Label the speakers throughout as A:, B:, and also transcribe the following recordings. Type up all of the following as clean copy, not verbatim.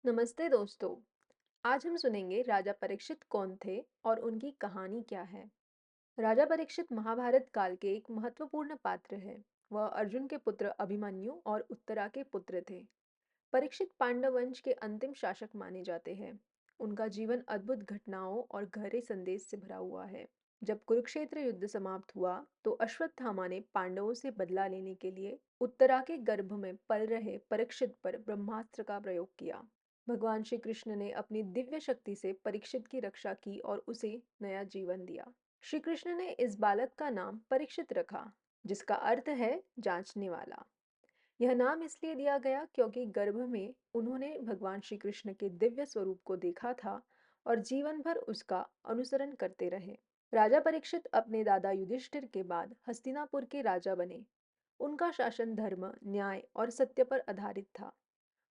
A: नमस्ते दोस्तों। आज हम सुनेंगे राजा परीक्षित कौन थे और उनकी कहानी क्या है। राजा परीक्षित महाभारत काल के एक महत्वपूर्ण पात्र है। वह अर्जुन के पुत्र अभिमन्यु और उत्तरा के पुत्र थे। परीक्षित पांडव वंश के अंतिम शासक माने जाते हैं। उनका जीवन अद्भुत घटनाओं और गहरे संदेश से भरा हुआ है। जब कुरुक्षेत्र युद्ध समाप्त हुआ तो अश्वत्थामा ने पांडवों से बदला लेने के लिए उत्तरा के गर्भ में पल रहे परीक्षित पर ब्रह्मास्त्र का प्रयोग किया। भगवान श्री कृष्ण ने अपनी दिव्य शक्ति से परीक्षित की रक्षा की और उसे नया जीवन दिया। श्री कृष्ण ने इस बालक का नाम परीक्षित रखा, जिसका अर्थ है जांचने वाला। यह नाम इसलिए दिया गया क्योंकि गर्भ में उन्होंने भगवान श्री कृष्ण के दिव्य स्वरूप को देखा था और जीवन भर उसका अनुसरण करते रहे। राजा परीक्षित अपने दादा युधिष्ठिर के बाद हस्तिनापुर के राजा बने। उनका शासन धर्म, न्याय और सत्य पर आधारित था।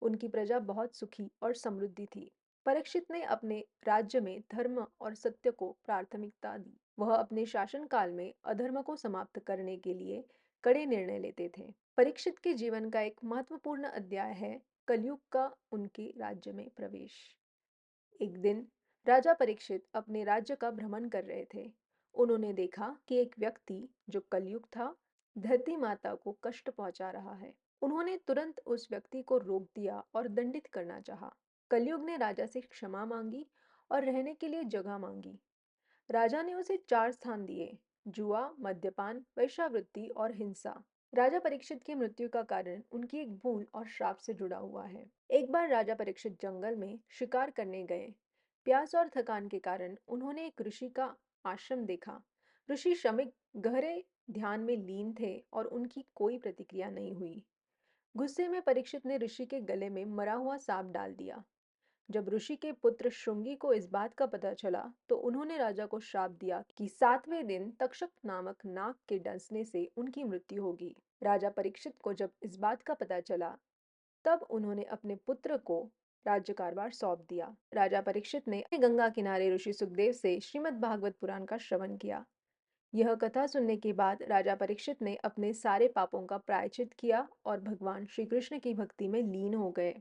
A: उनकी प्रजा बहुत सुखी और समृद्धि थी। परीक्षित ने अपने राज्य में धर्म और सत्य को प्राथमिकता दी। वह अपने शासन काल में अधर्म को समाप्त करने के लिए कड़े निर्णय लेते थे। परीक्षित के जीवन का एक महत्वपूर्ण अध्याय है कलयुग का उनके राज्य में प्रवेश। एक दिन राजा परीक्षित अपने राज्य का भ्रमण कर रहे थे। उन्होंने देखा कि एक व्यक्ति, जो कलयुग था, धरती माता को कष्ट पहुंचा रहा है। उन्होंने तुरंत उस व्यक्ति को रोक दिया और दंडित करना चाहा। कलयुग ने राजा से क्षमा मांगी और रहने के लिए जगह मांगी। राजा ने उसे 4 स्थान दिए: जुआ, मद्यपान, वेश्यावृत्ति और हिंसा। राजा परीक्षित की मृत्यु का कारण उनकी एक भूल और श्राप से जुड़ा हुआ है। एक बार राजा परीक्षित जंगल में शिकार करने गए। प्यास और थकान के कारण उन्होंने एक ऋषि का आश्रम देखा। ऋषि श्रमिक गहरे ध्यान में लीन थे और उनकी कोई प्रतिक्रिया नहीं हुई। गुस्से में परीक्षित ने ऋषि के गले में मरा हुआ सांप डाल दिया। जब ऋषि के पुत्र श्रृंगी को इस बात का पता चला तो उन्होंने राजा को श्राप दिया कि 7वें दिन तक्षक नामक नाग के डसने से उनकी मृत्यु होगी। राजा परीक्षित को जब इस बात का पता चला तब उन्होंने अपने पुत्र को राज्य कारभार सौंप दिया। राजा परीक्षित ने गंगा किनारे ऋषि सुखदेव से श्रीमद् भागवत पुराण का श्रवण किया। यह कथा सुनने के बाद राजा परीक्षित ने अपने सारे पापों का प्रायश्चित किया और भगवान श्री कृष्ण की भक्ति में लीन हो गए।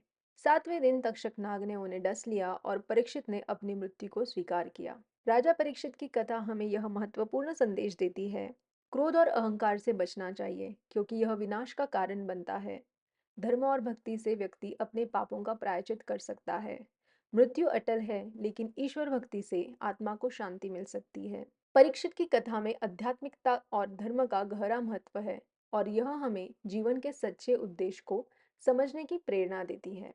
A: 7वें दिन तक्षक नाग ने उन्हें डस लिया और परीक्षित ने अपनी मृत्यु को स्वीकार किया। राजा परीक्षित की कथा हमें यह महत्वपूर्ण संदेश देती है: क्रोध और अहंकार से बचना चाहिए, क्योंकि यह विनाश का कारण बनता है। धर्म और भक्ति से व्यक्ति अपने पापों का प्रायश्चित कर सकता है। मृत्यु अटल है, लेकिन ईश्वर भक्ति से आत्मा को शांति मिल सकती है। परीक्षित की कथा में आध्यात्मिकता और धर्म का गहरा महत्व है और यह हमें जीवन के सच्चे उद्देश्य को समझने की प्रेरणा देती है।